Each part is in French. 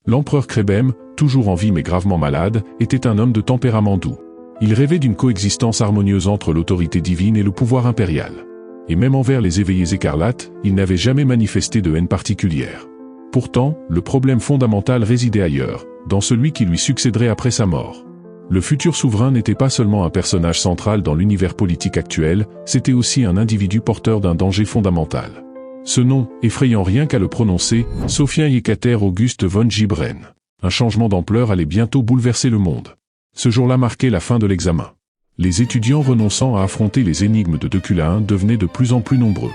L'empereur Krébem, toujours en vie mais gravement malade, était un homme de tempérament doux. Il rêvait d'une coexistence harmonieuse entre l'autorité divine et le pouvoir impérial. Et même envers les éveillés écarlates, il n'avait jamais manifesté de haine particulière. Pourtant, le problème fondamental résidait ailleurs, dans celui qui lui succéderait après sa mort. Le futur souverain n'était pas seulement un personnage central dans l'univers politique actuel, c'était aussi un individu porteur d'un danger fondamental. Ce nom, effrayant rien qu'à le prononcer, Sophien Yekater Auguste von Gibren. Un changement d'ampleur allait bientôt bouleverser le monde. Ce jour-là marquait la fin de l'examen. Les étudiants renonçant à affronter les énigmes de Deculain devenaient de plus en plus nombreux.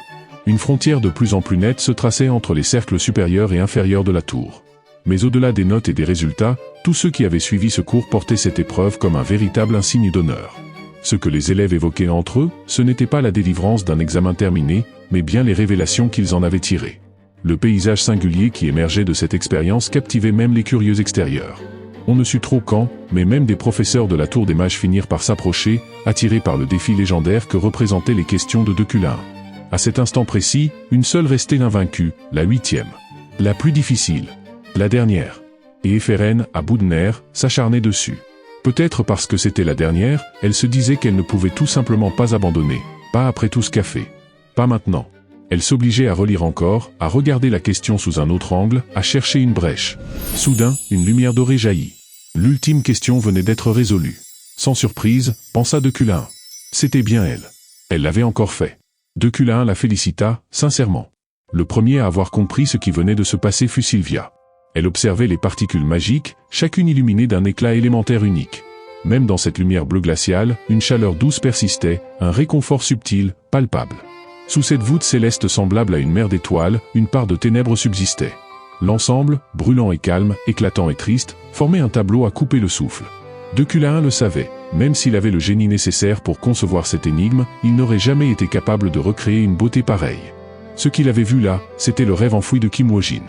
Une frontière de plus en plus nette se traçait entre les cercles supérieurs et inférieurs de la tour. Mais au-delà des notes et des résultats, tous ceux qui avaient suivi ce cours portaient cette épreuve comme un véritable insigne d'honneur. Ce que les élèves évoquaient entre eux, ce n'était pas la délivrance d'un examen terminé, mais bien les révélations qu'ils en avaient tirées. Le paysage singulier qui émergeait de cette expérience captivait même les curieux extérieurs. On ne sut trop quand, mais même des professeurs de la Tour des Mages finirent par s'approcher, attirés par le défi légendaire que représentaient les questions de Deculain. À cet instant précis, une seule restait invaincue, la 8e. La plus difficile. La dernière. Et Éphérène, à bout de nerfs, s'acharnait dessus. Peut-être parce que c'était la dernière, elle se disait qu'elle ne pouvait tout simplement pas abandonner, pas après tout ce qu'a fait. Pas maintenant. Elle s'obligeait à relire encore, à regarder la question sous un autre angle, à chercher une brèche. Soudain, une lumière dorée jaillit. L'ultime question venait d'être résolue. Sans surprise, pensa Deculain. C'était bien elle. Elle l'avait encore fait. Deculain la félicita, sincèrement. Le premier à avoir compris ce qui venait de se passer fut Sylvia. Elle observait les particules magiques, chacune illuminée d'un éclat élémentaire unique. Même dans cette lumière bleu glaciale, une chaleur douce persistait, un réconfort subtil, palpable. Sous cette voûte céleste semblable à une mer d'étoiles, une part de ténèbres subsistait. L'ensemble, brûlant et calme, éclatant et triste, formait un tableau à couper le souffle. Deculain le savait, même s'il avait le génie nécessaire pour concevoir cette énigme, il n'aurait jamais été capable de recréer une beauté pareille. Ce qu'il avait vu là, c'était le rêve enfoui de Kim Woo-jin.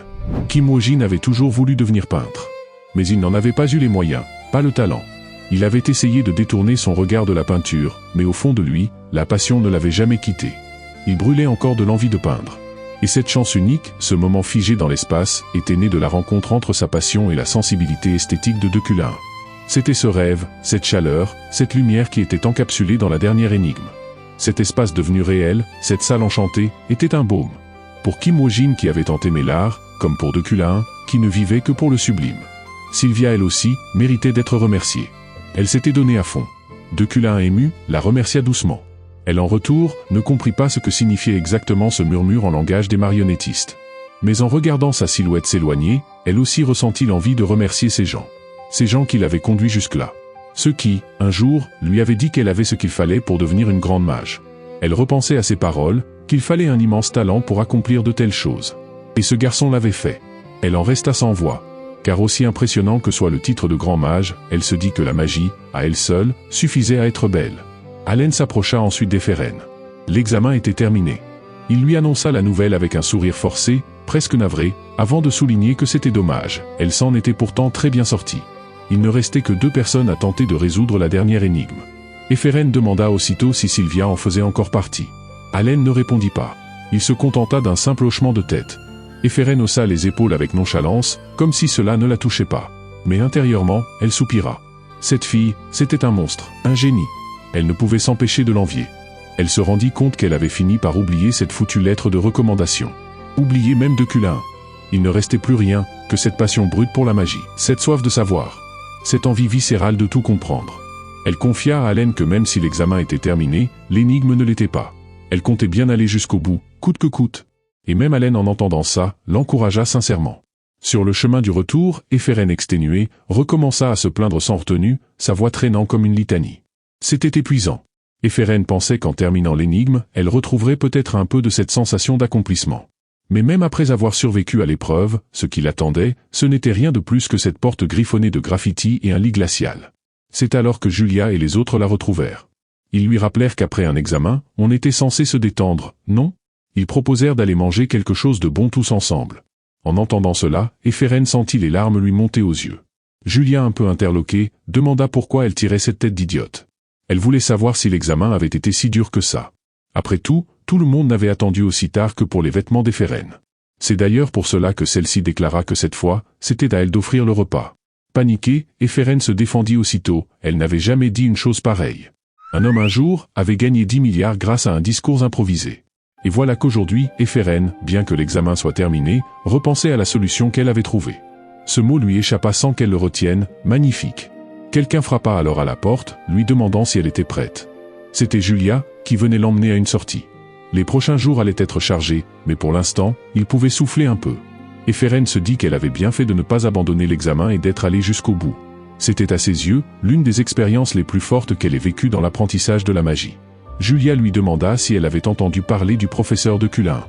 Kim Woo-jin avait toujours voulu devenir peintre. Mais il n'en avait pas eu les moyens, pas le talent. Il avait essayé de détourner son regard de la peinture, mais au fond de lui, la passion ne l'avait jamais quitté. Il brûlait encore de l'envie de peindre. Et cette chance unique, ce moment figé dans l'espace, était né de la rencontre entre sa passion et la sensibilité esthétique de Deculain. C'était ce rêve, cette chaleur, cette lumière qui était encapsulée dans la dernière énigme. Cet espace devenu réel, cette salle enchantée, était un baume. Pour Kim Woo-jin qui avait tant aimé l'art, comme pour Deculain, qui ne vivait que pour le sublime. Sylvia elle aussi, méritait d'être remerciée. Elle s'était donnée à fond. Deculain ému, la remercia doucement. Elle en retour, ne comprit pas ce que signifiait exactement ce murmure en langage des marionnettistes. Mais en regardant sa silhouette s'éloigner, elle aussi ressentit l'envie de remercier ces gens. Ces gens qui l'avaient conduit jusque-là. Ceux qui, un jour, lui avaient dit qu'elle avait ce qu'il fallait pour devenir une grande mage. Elle repensait à ses paroles, qu'il fallait un immense talent pour accomplir de telles choses. Et ce garçon l'avait fait. Elle en resta sans voix. Car aussi impressionnant que soit le titre de grand mage, elle se dit que la magie, à elle seule, suffisait à être belle. Allen s'approcha ensuite d'Éphérène. L'examen était terminé. Il lui annonça la nouvelle avec un sourire forcé, presque navré, avant de souligner que c'était dommage, elle s'en était pourtant très bien sortie. Il ne restait que 2 personnes à tenter de résoudre la dernière énigme. Éphérène demanda aussitôt si Sylvia en faisait encore partie. Allen ne répondit pas. Il se contenta d'un simple hochement de tête. Éphérène haussa les épaules avec nonchalance, comme si cela ne la touchait pas. Mais intérieurement, elle soupira. Cette fille, c'était un monstre, un génie. Elle ne pouvait s'empêcher de l'envier. Elle se rendit compte qu'elle avait fini par oublier cette foutue lettre de recommandation. Oublier même Deculain. Il ne restait plus rien, que cette passion brute pour la magie, cette soif de savoir, cette envie viscérale de tout comprendre. Elle confia à Allen que même si l'examen était terminé, l'énigme ne l'était pas. Elle comptait bien aller jusqu'au bout, coûte que coûte. Et même Allen en entendant ça, l'encouragea sincèrement. Sur le chemin du retour, Éphérène exténuée, recommença à se plaindre sans retenue, sa voix traînant comme une litanie. C'était épuisant. Éphérène pensait qu'en terminant l'énigme, elle retrouverait peut-être un peu de cette sensation d'accomplissement. Mais même après avoir survécu à l'épreuve, ce qui l'attendait, ce n'était rien de plus que cette porte griffonnée de graffitis et un lit glacial. C'est alors que Julia et les autres la retrouvèrent. Ils lui rappelèrent qu'après un examen, on était censé se détendre, non? Ils proposèrent d'aller manger quelque chose de bon tous ensemble. En entendant cela, Éphérène sentit les larmes lui monter aux yeux. Julia, un peu interloquée, demanda pourquoi elle tirait cette tête d'idiote. Elle voulait savoir si l'examen avait été si dur que ça. Après tout, tout le monde n'avait attendu aussi tard que pour les vêtements d'Éphérène. C'est d'ailleurs pour cela que celle-ci déclara que cette fois, c'était à elle d'offrir le repas. Paniquée, Eferen se défendit aussitôt, elle n'avait jamais dit une chose pareille. Un homme un jour avait gagné 10 milliards grâce à un discours improvisé. Et voilà qu'aujourd'hui, Eferen, bien que l'examen soit terminé, repensait à la solution qu'elle avait trouvée. Ce mot lui échappa sans qu'elle le retienne, magnifique. Quelqu'un frappa alors à la porte, lui demandant si elle était prête. C'était Julia, qui venait l'emmener à une sortie. Les prochains jours allaient être chargés, mais pour l'instant, il pouvait souffler un peu. Eferen se dit qu'elle avait bien fait de ne pas abandonner l'examen et d'être allée jusqu'au bout. C'était à ses yeux, l'une des expériences les plus fortes qu'elle ait vécues dans l'apprentissage de la magie. Julia lui demanda si elle avait entendu parler du professeur de Culin.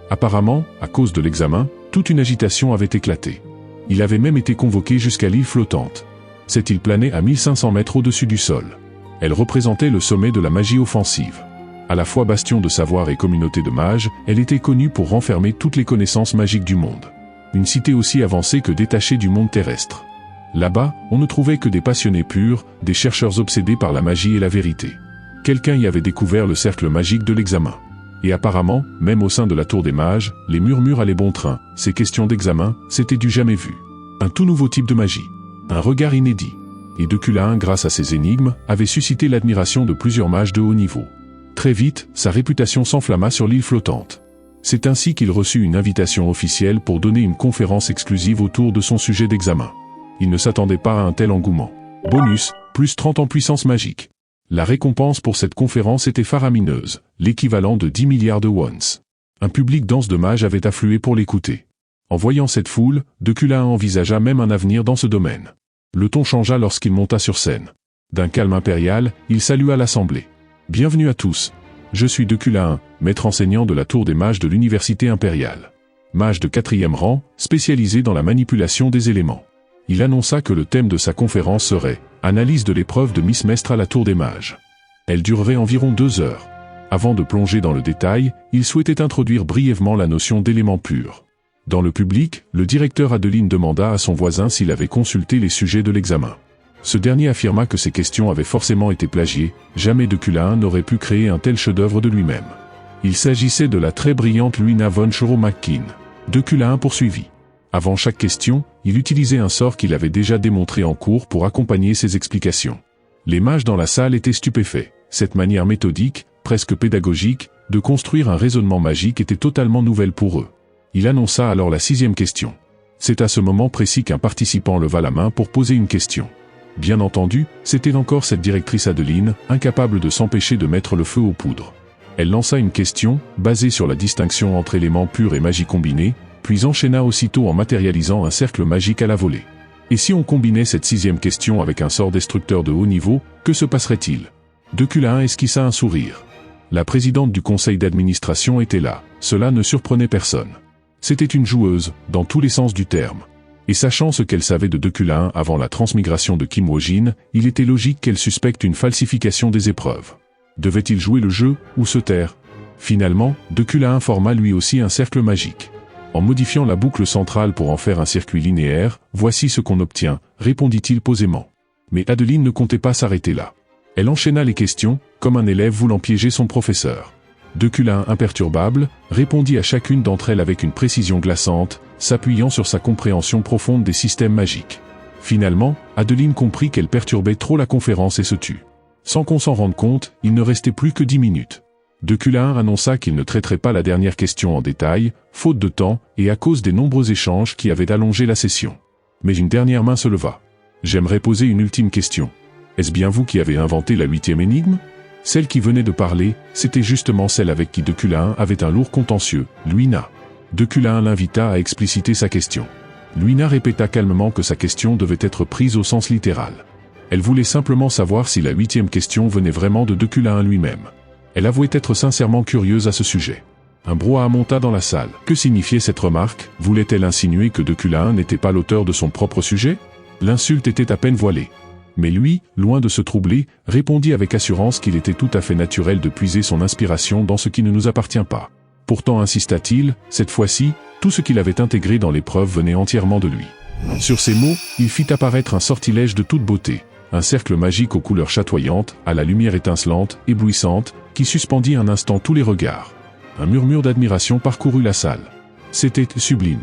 Apparemment, à cause de l'examen, toute une agitation avait éclaté. Il avait même été convoqué jusqu'à l'île flottante. Cette île planait à 1500 mètres au-dessus du sol. Elle représentait le sommet de la magie offensive. À la fois bastion de savoir et communauté de mages, elle était connue pour renfermer toutes les connaissances magiques du monde. Une cité aussi avancée que détachée du monde terrestre. Là-bas, on ne trouvait que des passionnés purs, des chercheurs obsédés par la magie et la vérité. Quelqu'un y avait découvert le cercle magique de l'examen. Et apparemment, même au sein de la tour des mages, les murmures allaient bon train, ces questions d'examen, c'était du jamais vu. Un tout nouveau type de magie. Un regard inédit. Et de Culin, grâce à ses énigmes, avait suscité l'admiration de plusieurs mages de haut niveau. Très vite, sa réputation s'enflamma sur l'île flottante. C'est ainsi qu'il reçut une invitation officielle pour donner une conférence exclusive autour de son sujet d'examen. Il ne s'attendait pas à un tel engouement. Bonus, plus 30 en puissance magique. La récompense pour cette conférence était faramineuse, l'équivalent de 10 milliards de wons. Un public dense de mages avait afflué pour l'écouter. En voyant cette foule, de Culin envisagea même un avenir dans ce domaine. Le ton changea lorsqu'il monta sur scène. D'un calme impérial, il salua l'assemblée. « Bienvenue à tous. Je suis de Culin, maître enseignant de la tour des mages de l'université impériale. Mage de 4e rang, spécialisé dans la manipulation des éléments. » Il annonça que le thème de sa conférence serait « Analyse de l'épreuve de Miss Mestre à la tour des mages ». Elle durerait environ 2 heures. Avant de plonger dans le détail, il souhaitait introduire brièvement la notion d'élément pur. Dans le public, le directeur Adeline demanda à son voisin s'il avait consulté les sujets de l'examen. Ce dernier affirma que ces questions avaient forcément été plagiées, jamais de Culin n'aurait pu créer un tel chef-d'œuvre de lui-même. Il s'agissait de la très brillante Luina von Choro-McKean. De Culin poursuivit. Avant chaque question, il utilisait un sort qu'il avait déjà démontré en cours pour accompagner ses explications. Les mages dans la salle étaient stupéfaits. Cette manière méthodique, presque pédagogique, de construire un raisonnement magique était totalement nouvelle pour eux. Il annonça alors la 6e question. C'est à ce moment précis qu'un participant leva la main pour poser une question. Bien entendu, c'était encore cette directrice Adeline, incapable de s'empêcher de mettre le feu aux poudres. Elle lança une question, basée sur la distinction entre éléments purs et magie combinée, puis enchaîna aussitôt en matérialisant un cercle magique à la volée. Et si on combinait cette 6e question avec un sort destructeur de haut niveau, que se passerait-il? De Culin esquissa un sourire. La présidente du conseil d'administration était là, cela ne surprenait personne. C'était une joueuse, dans tous les sens du terme. Et sachant ce qu'elle savait de Culin avant la transmigration de Kim Woo-jin, il était logique qu'elle suspecte une falsification des épreuves. Devait-il jouer le jeu, ou se taire? Finalement, de Culin forma lui aussi un cercle magique. En modifiant la boucle centrale pour en faire un circuit linéaire, voici ce qu'on obtient, répondit-il posément. Mais Adeline ne comptait pas s'arrêter là. Elle enchaîna les questions, comme un élève voulant piéger son professeur. De Culin, imperturbable, répondit à chacune d'entre elles avec une précision glaçante, s'appuyant sur sa compréhension profonde des systèmes magiques. Finalement, Adeline comprit qu'elle perturbait trop la conférence et se tut. Sans qu'on s'en rende compte, il ne restait plus que 10 minutes. De Culin annonça qu'il ne traiterait pas la dernière question en détail, faute de temps, et à cause des nombreux échanges qui avaient allongé la session. Mais une dernière main se leva. « J'aimerais poser une ultime question. Est-ce bien vous qui avez inventé la 8e énigme ?» Celle qui venait de parler, c'était justement celle avec qui de Culin avait un lourd contentieux, Luina. De Culin l'invita à expliciter sa question. Luina répéta calmement que sa question devait être prise au sens littéral. Elle voulait simplement savoir si la 8e question venait vraiment de Culin lui-même. Elle avouait être sincèrement curieuse à ce sujet. Un brouhaha monta dans la salle. Que signifiait cette remarque? Voulait-elle insinuer que de Culin n'était pas l'auteur de son propre sujet? L'insulte était à peine voilée. Mais lui, loin de se troubler, répondit avec assurance qu'il était tout à fait naturel de puiser son inspiration dans ce qui ne nous appartient pas. Pourtant, insista-t-il, cette fois-ci, tout ce qu'il avait intégré dans l'épreuve venait entièrement de lui. Sur ces mots, il fit apparaître un sortilège de toute beauté, un cercle magique aux couleurs chatoyantes, à la lumière étincelante, éblouissante, qui suspendit un instant tous les regards. Un murmure d'admiration parcourut la salle. C'était sublime.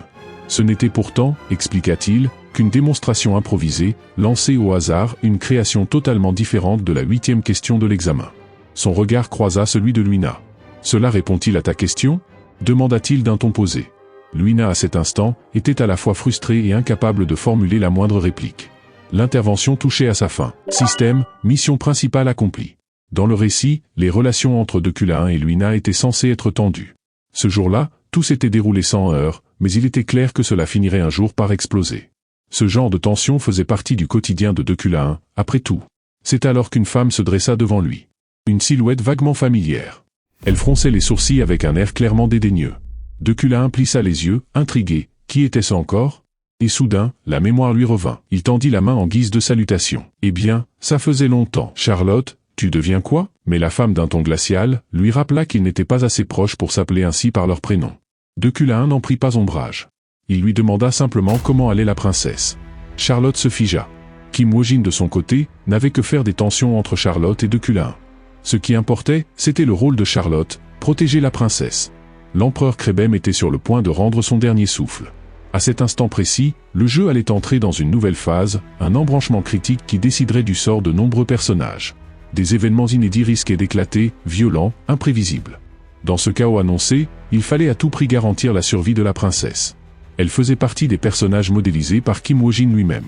Ce n'était pourtant, expliqua-t-il, qu'une démonstration improvisée, lancée au hasard, une création totalement différente de la 8e question de l'examen. Son regard croisa celui de Luina. « Cela répond-il à ta question ?» demanda-t-il d'un ton posé. Luina, à cet instant, était à la fois frustrée et incapable de formuler la moindre réplique. L'intervention touchait à sa fin. Système, mission principale accomplie. Dans le récit, les relations entre Decula 1 et Luina étaient censées être tendues. Ce jour-là, tout s'était déroulé sans heurts, mais il était clair que cela finirait un jour par exploser. Ce genre de tension faisait partie du quotidien de Decula 1, après tout. C'est alors qu'une femme se dressa devant lui. Une silhouette vaguement familière. Elle fronçait les sourcils avec un air clairement dédaigneux. Decula 1 plissa les yeux, intrigué. Qui était-ce encore? Et soudain, la mémoire lui revint. Il tendit la main en guise de salutation. Eh bien, ça faisait longtemps. Charlotte, tu deviens quoi? Mais la femme d'un ton glacial lui rappela qu'ils n'étaient pas assez proches pour s'appeler ainsi par leur prénom. Decula 1 n'en prit pas ombrage. Il lui demanda simplement comment allait la princesse. Charlotte se figea. Kim Wojin de son côté, n'avait que faire des tensions entre Charlotte et Decula 1. Ce qui importait, c'était le rôle de Charlotte, protéger la princesse. L'empereur Krebem était sur le point de rendre son dernier souffle. À cet instant précis, le jeu allait entrer dans une nouvelle phase, un embranchement critique qui déciderait du sort de nombreux personnages. Des événements inédits risquaient d'éclater, violents, imprévisibles. Dans ce chaos annoncé, il fallait à tout prix garantir la survie de la princesse. Elle faisait partie des personnages modélisés par Kim Wojin lui-même.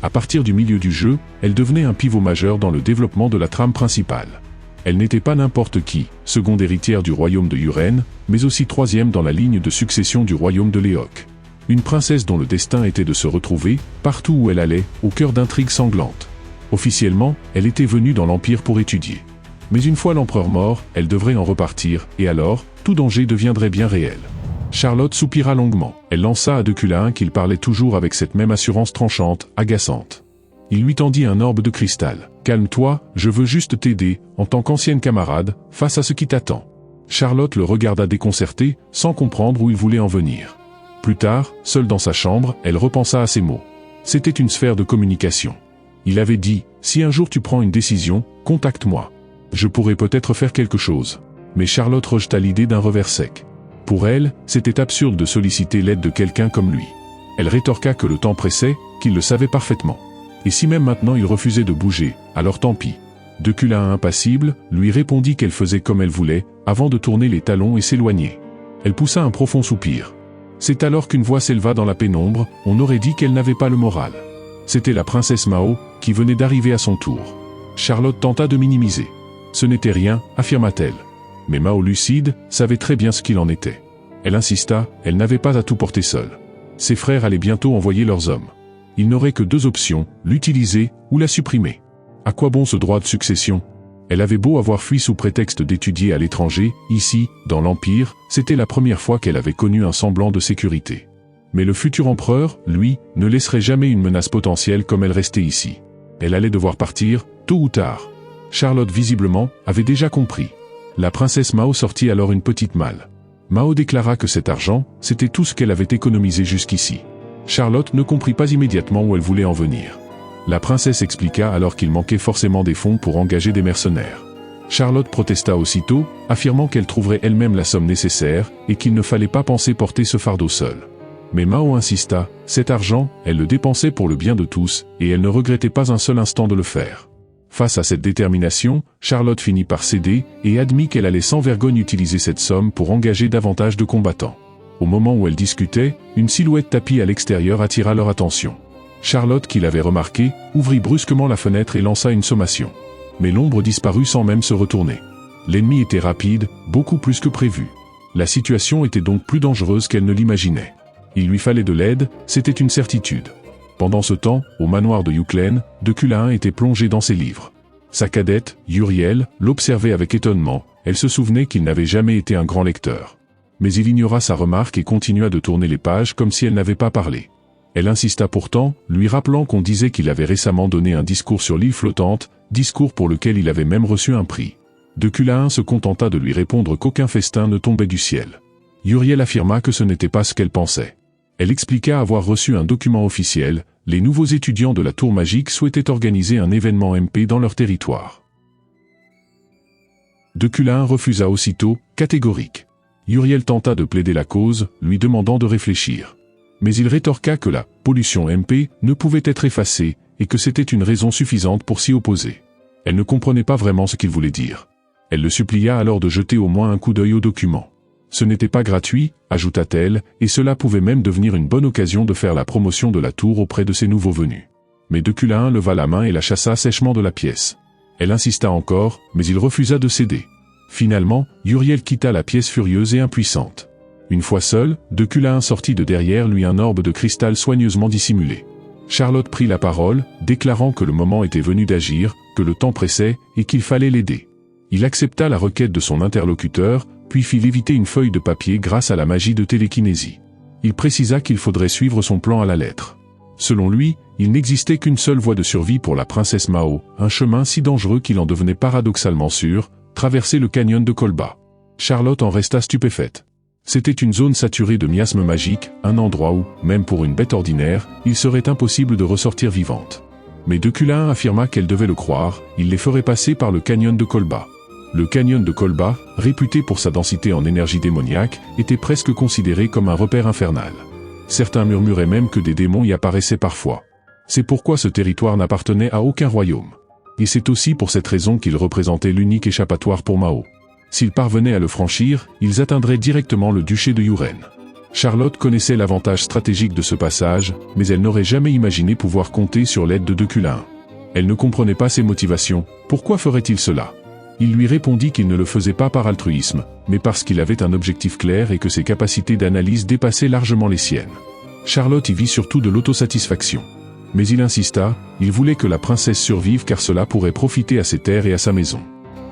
À partir du milieu du jeu, elle devenait un pivot majeur dans le développement de la trame principale. Elle n'était pas n'importe qui, seconde héritière du royaume de Yuren, mais aussi troisième dans la ligne de succession du royaume de Leok. Une princesse dont le destin était de se retrouver, partout où elle allait, au cœur d'intrigues sanglantes. Officiellement, elle était venue dans l'Empire pour étudier. Mais une fois l'empereur mort, elle devrait en repartir, et alors, tout danger deviendrait bien réel. Charlotte soupira longuement. Elle lança à Decula 1 qu'il parlait toujours avec cette même assurance tranchante, agaçante. Il lui tendit un orbe de cristal. « Calme-toi, je veux juste t'aider, en tant qu'ancienne camarade, face à ce qui t'attend. » Charlotte le regarda déconcertée, sans comprendre où il voulait en venir. Plus tard, seule dans sa chambre, elle repensa à ces mots. C'était une sphère de communication. Il avait dit, « Si un jour tu prends une décision, contacte-moi. Je pourrais peut-être faire quelque chose. » Mais Charlotte rejeta l'idée d'un revers sec. Pour elle, c'était absurde de solliciter l'aide de quelqu'un comme lui. Elle rétorqua que le temps pressait, qu'il le savait parfaitement. Et si même maintenant il refusait de bouger, alors tant pis. Decula 1 impassible, lui répondit qu'elle faisait comme elle voulait, avant de tourner les talons et s'éloigner. Elle poussa un profond soupir. C'est alors qu'une voix s'éleva dans la pénombre, on aurait dit qu'elle n'avait pas le moral. C'était la princesse Mao, qui venait d'arriver à son tour. Charlotte tenta de minimiser. Ce n'était rien, affirma-t-elle. Mais Mao lucide, savait très bien ce qu'il en était. Elle insista, elle n'avait pas à tout porter seule. Ses frères allaient bientôt envoyer leurs hommes. Il n'aurait que deux options, l'utiliser ou la supprimer. À quoi bon ce droit de succession? Elle avait beau avoir fui sous prétexte d'étudier à l'étranger, ici, dans l'Empire, c'était la première fois qu'elle avait connu un semblant de sécurité. Mais le futur empereur, lui, ne laisserait jamais une menace potentielle comme elle restait ici. Elle allait devoir partir, tôt ou tard. Charlotte visiblement, avait déjà compris. La princesse Mao sortit alors une petite malle. Mao déclara que cet argent, c'était tout ce qu'elle avait économisé jusqu'ici. Charlotte ne comprit pas immédiatement où elle voulait en venir. La princesse expliqua alors qu'il manquait forcément des fonds pour engager des mercenaires. Charlotte protesta aussitôt, affirmant qu'elle trouverait elle-même la somme nécessaire, et qu'il ne fallait pas penser porter ce fardeau seul. Mais Mao insista, cet argent, elle le dépensait pour le bien de tous, et elle ne regrettait pas un seul instant de le faire. Face à cette détermination, Charlotte finit par céder, et admit qu'elle allait sans vergogne utiliser cette somme pour engager davantage de combattants. Au moment où elle discutait, une silhouette tapie à l'extérieur attira leur attention. Charlotte, qui l'avait remarqué, ouvrit brusquement la fenêtre et lança une sommation. Mais l'ombre disparut sans même se retourner. L'ennemi était rapide, beaucoup plus que prévu. La situation était donc plus dangereuse qu'elle ne l'imaginait. Il lui fallait de l'aide, c'était une certitude. Pendant ce temps, au manoir de Yuklen, Decula 1 était plongé dans ses livres. Sa cadette, Yuriel, l'observait avec étonnement, elle se souvenait qu'il n'avait jamais été un grand lecteur. Mais il ignora sa remarque et continua de tourner les pages comme si elle n'avait pas parlé. Elle insista pourtant, lui rappelant qu'on disait qu'il avait récemment donné un discours sur l'île flottante, discours pour lequel il avait même reçu un prix. Decula 1 se contenta de lui répondre qu'aucun festin ne tombait du ciel. Yuriel affirma que ce n'était pas ce qu'elle pensait. Elle expliqua avoir reçu un document officiel, les nouveaux étudiants de la Tour Magique souhaitaient organiser un événement MP dans leur territoire. Decula 1 refusa aussitôt, catégorique. Uriel tenta de plaider la cause, lui demandant de réfléchir. Mais il rétorqua que la pollution MP ne pouvait être effacée et que c'était une raison suffisante pour s'y opposer. Elle ne comprenait pas vraiment ce qu'il voulait dire. Elle le supplia alors de jeter au moins un coup d'œil aux documents. Ce n'était pas gratuit, ajouta-t-elle, et cela pouvait même devenir une bonne occasion de faire la promotion de la tour auprès de ses nouveaux venus. Mais de Culain leva la main et la chassa sèchement de la pièce. Elle insista encore, mais il refusa de céder. Finalement, Uriel quitta la pièce furieuse et impuissante. Une fois seul, de Culain sortit de derrière lui un orbe de cristal soigneusement dissimulé. Charlotte prit la parole, déclarant que le moment était venu d'agir, que le temps pressait, et qu'il fallait l'aider. Il accepta la requête de son interlocuteur, puis fit léviter une feuille de papier grâce à la magie de télékinésie. Il précisa qu'il faudrait suivre son plan à la lettre. Selon lui, il n'existait qu'une seule voie de survie pour la princesse Mao, un chemin si dangereux qu'il en devenait paradoxalement sûr, traverser le canyon de Kolba. Charlotte en resta stupéfaite. C'était une zone saturée de miasmes magiques, un endroit où, même pour une bête ordinaire, il serait impossible de ressortir vivante. Mais de Culain affirma qu'elle devait le croire, il les ferait passer par le canyon de Kolba. Le canyon de Kolba, réputé pour sa densité en énergie démoniaque, était presque considéré comme un repère infernal. Certains murmuraient même que des démons y apparaissaient parfois. C'est pourquoi ce territoire n'appartenait à aucun royaume. Et c'est aussi pour cette raison qu'il représentait l'unique échappatoire pour Mao. S'ils parvenaient à le franchir, ils atteindraient directement le duché de Yuren. Charlotte connaissait l'avantage stratégique de ce passage, mais elle n'aurait jamais imaginé pouvoir compter sur l'aide de Culain. Elle ne comprenait pas ses motivations, pourquoi ferait-il cela ? Il lui répondit qu'il ne le faisait pas par altruisme, mais parce qu'il avait un objectif clair et que ses capacités d'analyse dépassaient largement les siennes. Charlotte y vit surtout de l'autosatisfaction. Mais il insista, il voulait que la princesse survive car cela pourrait profiter à ses terres et à sa maison.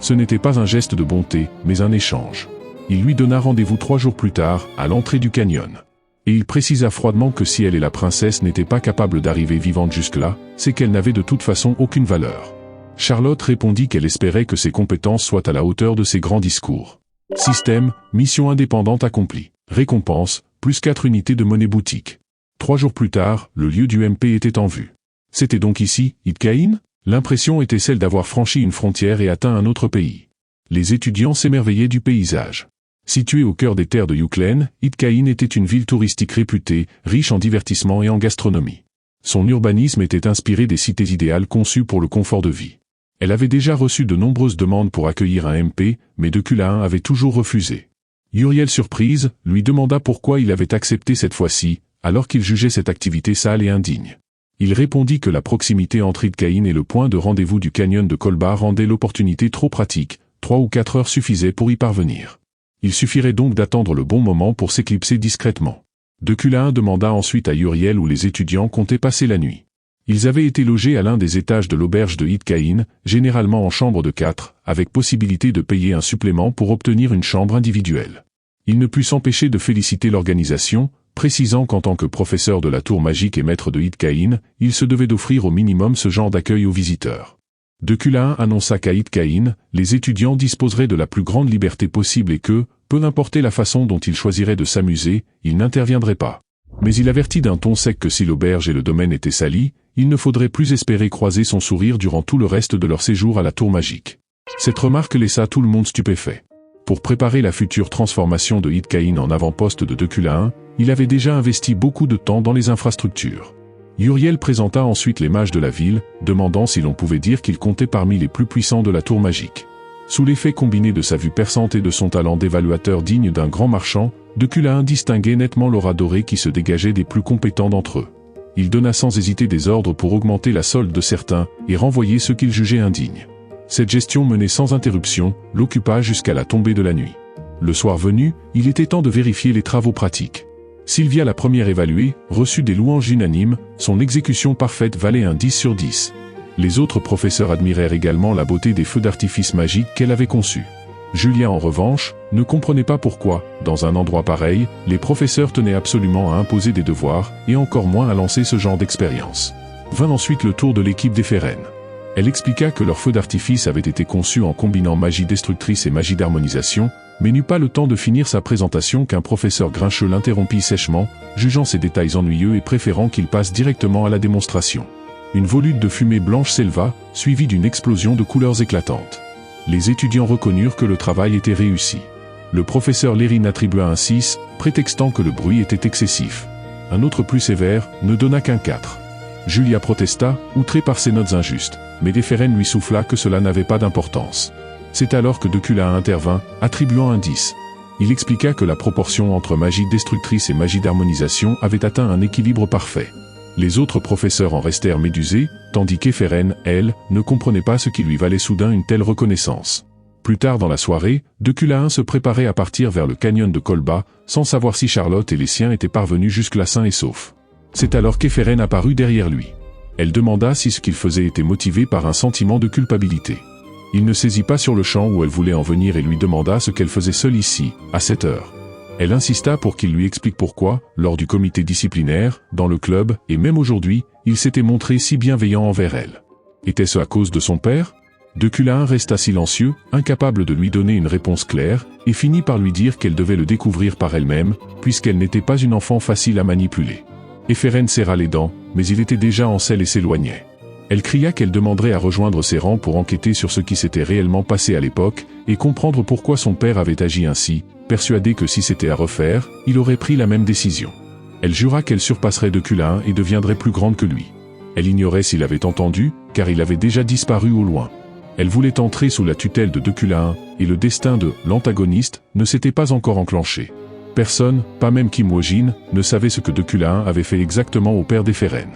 Ce n'était pas un geste de bonté, mais un échange. Il lui donna rendez-vous 3 jours plus tard, à l'entrée du canyon. Et il précisa froidement que si elle et la princesse n'étaient pas capables d'arriver vivantes jusque-là, c'est qu'elles n'avaient de toute façon aucune valeur. Charlotte répondit qu'elle espérait que ses compétences soient à la hauteur de ses grands discours. Système, mission indépendante accomplie. Récompense, plus 4 unités de monnaie boutique. 3 jours plus tard, le lieu du MP était en vue. C'était donc ici, Itcaïn ? L'impression était celle d'avoir franchi une frontière et atteint un autre pays. Les étudiants s'émerveillaient du paysage. Située au cœur des terres de Yuklen, Itcaïn était une ville touristique réputée, riche en divertissement et en gastronomie. Son urbanisme était inspiré des cités idéales conçues pour le confort de vie. Elle avait déjà reçu de nombreuses demandes pour accueillir un MP, mais de Culain avait toujours refusé. Uriel, surprise, lui demanda pourquoi il avait accepté cette fois-ci, alors qu'il jugeait cette activité sale et indigne. Il répondit que la proximité entre Itcaïn et le point de rendez-vous du canyon de Kolba rendait l'opportunité trop pratique, 3 ou 4 heures suffisaient pour y parvenir. Il suffirait donc d'attendre le bon moment pour s'éclipser discrètement. De Culain demanda ensuite à Uriel où les étudiants comptaient passer la nuit. Ils avaient été logés à l'un des étages de l'auberge de Itcaïn, généralement en chambre de 4, avec possibilité de payer un supplément pour obtenir une chambre individuelle. Il ne put s'empêcher de féliciter l'organisation, précisant qu'en tant que professeur de la tour magique et maître de Itcaïn, il se devait d'offrir au minimum ce genre d'accueil aux visiteurs. De Culain annonça qu'à Itcaïn, les étudiants disposeraient de la plus grande liberté possible et que, peu importe la façon dont ils choisiraient de s'amuser, ils n'interviendraient pas. Mais il avertit d'un ton sec que si l'auberge et le domaine étaient salis, il ne faudrait plus espérer croiser son sourire durant tout le reste de leur séjour à la tour magique. Cette remarque laissa tout le monde stupéfait. Pour préparer la future transformation de Itcaïn en avant-poste de Culain, il avait déjà investi beaucoup de temps dans les infrastructures. Uriel présenta ensuite les mages de la ville, demandant si l'on pouvait dire qu'il comptait parmi les plus puissants de la tour magique. Sous l'effet combiné de sa vue perçante et de son talent d'évaluateur digne d'un grand marchand, de Culain distinguait nettement l'aura dorée qui se dégageait des plus compétents d'entre eux. Il donna sans hésiter des ordres pour augmenter la solde de certains et renvoyer ceux qu'il jugeait indignes. Cette gestion menée sans interruption l'occupa jusqu'à la tombée de la nuit. Le soir venu, il était temps de vérifier les travaux pratiques. Sylvia, la première évaluée, reçut des louanges unanimes, son exécution parfaite valait un 10 sur 10. Les autres professeurs admirèrent également la beauté des feux d'artifice magiques qu'elle avait conçus. Julien, en revanche, ne comprenait pas pourquoi, dans un endroit pareil, les professeurs tenaient absolument à imposer des devoirs, et encore moins à lancer ce genre d'expérience. Vint ensuite le tour de l'équipe des Férennes. Elle expliqua que leurs feux d'artifice avaient été conçus en combinant magie destructrice et magie d'harmonisation, mais n'eut pas le temps de finir sa présentation qu'un professeur grincheux l'interrompit sèchement, jugeant ces détails ennuyeux et préférant qu'il passe directement à la démonstration. Une volute de fumée blanche s'éleva, suivie d'une explosion de couleurs éclatantes. Les étudiants reconnurent que le travail était réussi. Le professeur Lérine attribua un 6, prétextant que le bruit était excessif. Un autre plus sévère ne donna qu'un 4. Julia protesta, outrée par ces notes injustes, mais Deferen lui souffla que cela n'avait pas d'importance. C'est alors que Decula intervint, attribuant un 10. Il expliqua que la proportion entre magie destructrice et magie d'harmonisation avait atteint un équilibre parfait. Les autres professeurs en restèrent médusés, tandis qu'Eferen, elle, ne comprenait pas ce qui lui valait soudain une telle reconnaissance. Plus tard dans la soirée, Decula se préparait à partir vers le canyon de Kolba, sans savoir si Charlotte et les siens étaient parvenus jusque-là sains et saufs. C'est alors qu'Eferen apparut derrière lui. Elle demanda si ce qu'il faisait était motivé par un sentiment de culpabilité. Il ne saisit pas sur le champ où elle voulait en venir et lui demanda ce qu'elle faisait seule ici, à cette heure. Elle insista pour qu'il lui explique pourquoi, lors du comité disciplinaire, dans le club, et même aujourd'hui, il s'était montré si bienveillant envers elle. Était-ce à cause de son père? Decula resta silencieux, incapable de lui donner une réponse claire, et finit par lui dire qu'elle devait le découvrir par elle-même, puisqu'elle n'était pas une enfant facile à manipuler. Eferen serra les dents, mais il était déjà en selle et s'éloignait. Elle cria qu'elle demanderait à rejoindre ses rangs pour enquêter sur ce qui s'était réellement passé à l'époque, et comprendre pourquoi son père avait agi ainsi, persuadé que si c'était à refaire, il aurait pris la même décision. Elle jura qu'elle surpasserait Decula et deviendrait plus grande que lui. Elle ignorait s'il avait entendu, car il avait déjà disparu au loin. Elle voulait entrer sous la tutelle de Decula et le destin de l'antagoniste ne s'était pas encore enclenché. Personne, pas même Kim Wojin, ne savait ce que Decula avait fait exactement au père d'Eferen.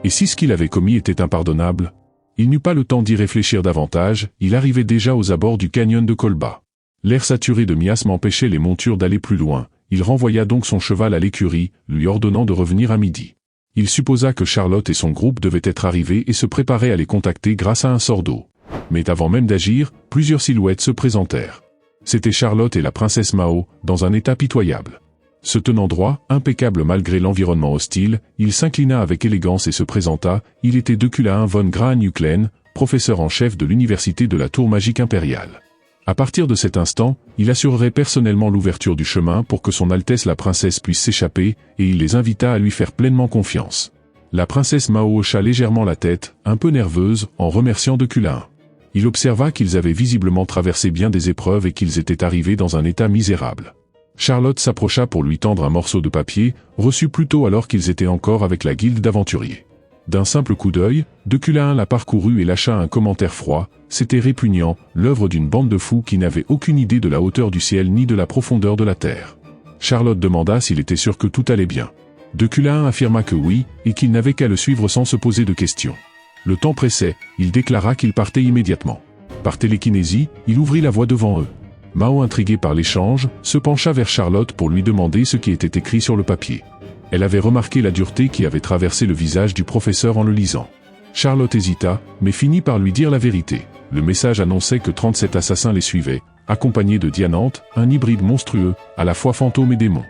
Et si ce qu'il avait commis était impardonnable? Il n'eut pas le temps d'y réfléchir davantage, il arrivait déjà aux abords du canyon de Kolba. L'air saturé de miasme empêchait les montures d'aller plus loin, il renvoya donc son cheval à l'écurie, lui ordonnant de revenir à midi. Il supposa que Charlotte et son groupe devaient être arrivés et se préparaient à les contacter grâce à un sort d'eau. Mais avant même d'agir, plusieurs silhouettes se présentèrent. C'était Charlotte et la princesse Mao, dans un état pitoyable. Se tenant droit, impeccable malgré l'environnement hostile, il s'inclina avec élégance et se présenta, il était Decula von Graan-Uklen, professeur en chef de l'université de la Tour Magique Impériale. À partir de cet instant, il assurerait personnellement l'ouverture du chemin pour que son Altesse la princesse puisse s'échapper, et il les invita à lui faire pleinement confiance. La princesse Mao hocha légèrement la tête, un peu nerveuse, en remerciant Decula. Il observa qu'ils avaient visiblement traversé bien des épreuves et qu'ils étaient arrivés dans un état misérable. Charlotte s'approcha pour lui tendre un morceau de papier, reçu plus tôt alors qu'ils étaient encore avec la guilde d'aventuriers. D'un simple coup d'œil, Decula la parcourut et lâcha un commentaire froid, c'était répugnant, l'œuvre d'une bande de fous qui n'avaient aucune idée de la hauteur du ciel ni de la profondeur de la terre. Charlotte demanda s'il était sûr que tout allait bien. Decula affirma que oui, et qu'il n'avait qu'à le suivre sans se poser de questions. Le temps pressait, il déclara qu'il partait immédiatement. Par télékinésie, il ouvrit la voie devant eux. Mao, intrigué par l'échange, se pencha vers Charlotte pour lui demander ce qui était écrit sur le papier. Elle avait remarqué la dureté qui avait traversé le visage du professeur en le lisant. Charlotte hésita, mais finit par lui dire la vérité. Le message annonçait que 37 assassins les suivaient, accompagnés de Dianante, un hybride monstrueux, à la fois fantôme et démon.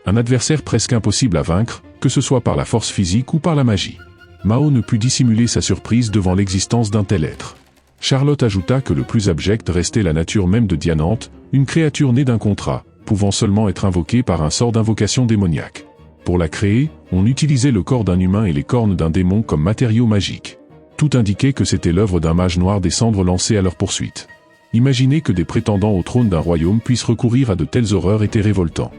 Un adversaire presque impossible à vaincre, que ce soit par la force physique ou par la magie. Mao ne put dissimuler sa surprise devant l'existence d'un tel être. Charlotte ajouta que le plus abject restait la nature même de Dianante, une créature née d'un contrat, pouvant seulement être invoquée par un sort d'invocation démoniaque. Pour la créer, on utilisait le corps d'un humain et les cornes d'un démon comme matériaux magiques. Tout indiquait que c'était l'œuvre d'un mage noir des cendres lancé à leur poursuite. Imaginer que des prétendants au trône d'un royaume puissent recourir à de telles horreurs était révoltant.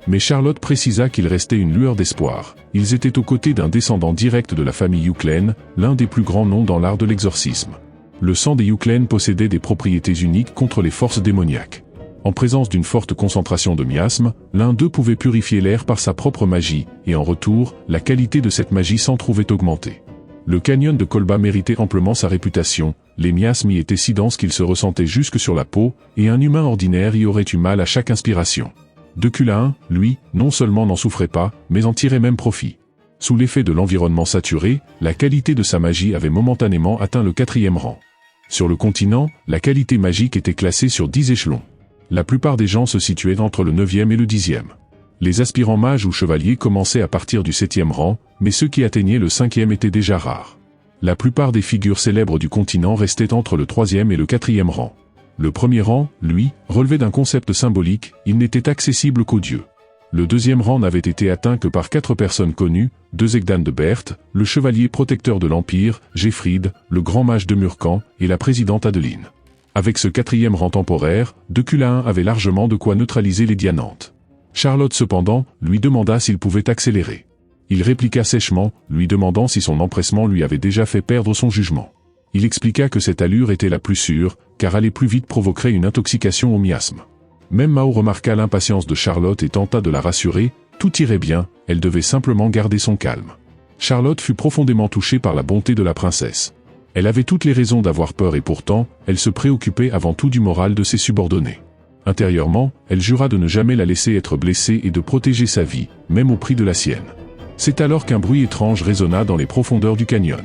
Mais Charlotte précisa qu'il restait une lueur d'espoir. Ils étaient aux côtés d'un descendant direct de la famille Uklen, l'un des plus grands noms dans l'art de l'exorcisme. Le sang des Uklen possédait des propriétés uniques contre les forces démoniaques. En présence d'une forte concentration de miasme, l'un d'eux pouvait purifier l'air par sa propre magie, et en retour, la qualité de cette magie s'en trouvait augmentée. Le canyon de Kolba méritait amplement sa réputation, les miasmes y étaient si denses qu'ils se ressentaient jusque sur la peau, et un humain ordinaire y aurait eu mal à chaque inspiration. Decula, lui, non seulement n'en souffrait pas, mais en tirait même profit. Sous l'effet de l'environnement saturé, la qualité de sa magie avait momentanément atteint le 4e rang. Sur le continent, la qualité magique était classée sur 10 échelons. La plupart des gens se situaient entre le 9e et le 10e. Les aspirants mages ou chevaliers commençaient à partir du 7e rang, mais ceux qui atteignaient le 5e étaient déjà rares. La plupart des figures célèbres du continent restaient entre le 3e et le 4e rang. Le premier rang, lui, relevait d'un concept symbolique, il n'était accessible qu'aux dieux. Le 2e rang n'avait été atteint que par 4 personnes connues, 2 Egdan de Berthe, le chevalier protecteur de l'Empire, Géfrid, le grand mage de Murkan, et la présidente Adeline. Avec ce 4e rang temporaire, Deculain avait largement de quoi neutraliser les Dianantes. Charlotte cependant, lui demanda s'il pouvait accélérer. Il répliqua sèchement, lui demandant si son empressement lui avait déjà fait perdre son jugement. Il expliqua que cette allure était la plus sûre, car aller plus vite provoquerait une intoxication au miasme. Même Mao remarqua l'impatience de Charlotte et tenta de la rassurer, tout irait bien, elle devait simplement garder son calme. Charlotte fut profondément touchée par la bonté de la princesse. Elle avait toutes les raisons d'avoir peur et pourtant, elle se préoccupait avant tout du moral de ses subordonnés. Intérieurement, elle jura de ne jamais la laisser être blessée et de protéger sa vie, même au prix de la sienne. C'est alors qu'un bruit étrange résonna dans les profondeurs du canyon.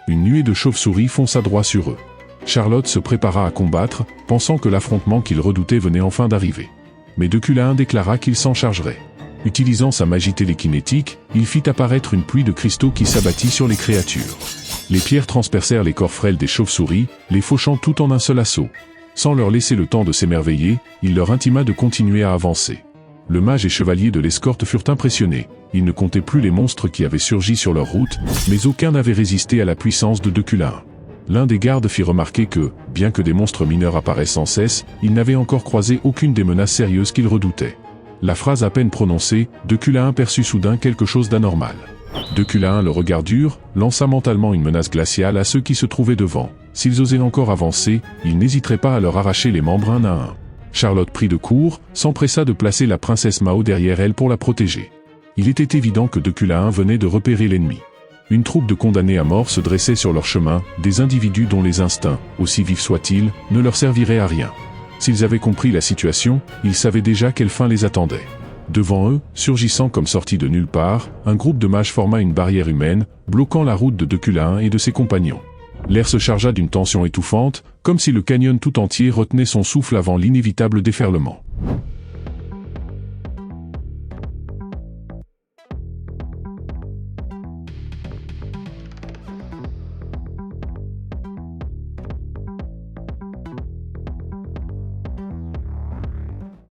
Une nuée de chauves-souris fonça droit sur eux. Charlotte se prépara à combattre, pensant que l'affrontement qu'il redoutait venait enfin d'arriver. Mais Deculain déclara qu'il s'en chargerait. Utilisant sa magie télékinétique, il fit apparaître une pluie de cristaux qui s'abattit sur les créatures. Les pierres transpercèrent les corps frêles des chauves-souris, les fauchant tout en un seul assaut. Sans leur laisser le temps de s'émerveiller, il leur intima de continuer à avancer. Le mage et chevalier de l'escorte furent impressionnés. Ils ne comptaient plus les monstres qui avaient surgi sur leur route, mais aucun n'avait résisté à la puissance de Deculain. L'un des gardes fit remarquer que, bien que des monstres mineurs apparaissent sans cesse, il n'avait encore croisé aucune des menaces sérieuses qu'il redoutait. La phrase à peine prononcée, Deculain perçut soudain quelque chose d'anormal. Deculain, le regard dur, lança mentalement une menace glaciale à ceux qui se trouvaient devant. S'ils osaient encore avancer, il n'hésiterait pas à leur arracher les membres un à un. Charlotte prit de court, s'empressa de placer la princesse Mao derrière elle pour la protéger. Il était évident que Deculain venait de repérer l'ennemi. Une troupe de condamnés à mort se dressait sur leur chemin, des individus dont les instincts, aussi vifs soient-ils, ne leur serviraient à rien. S'ils avaient compris la situation, ils savaient déjà quelle fin les attendait. Devant eux, surgissant comme sorti de nulle part, un groupe de mages forma une barrière humaine, bloquant la route de Deculain et de ses compagnons. L'air se chargea d'une tension étouffante, comme si le canyon tout entier retenait son souffle avant l'inévitable déferlement.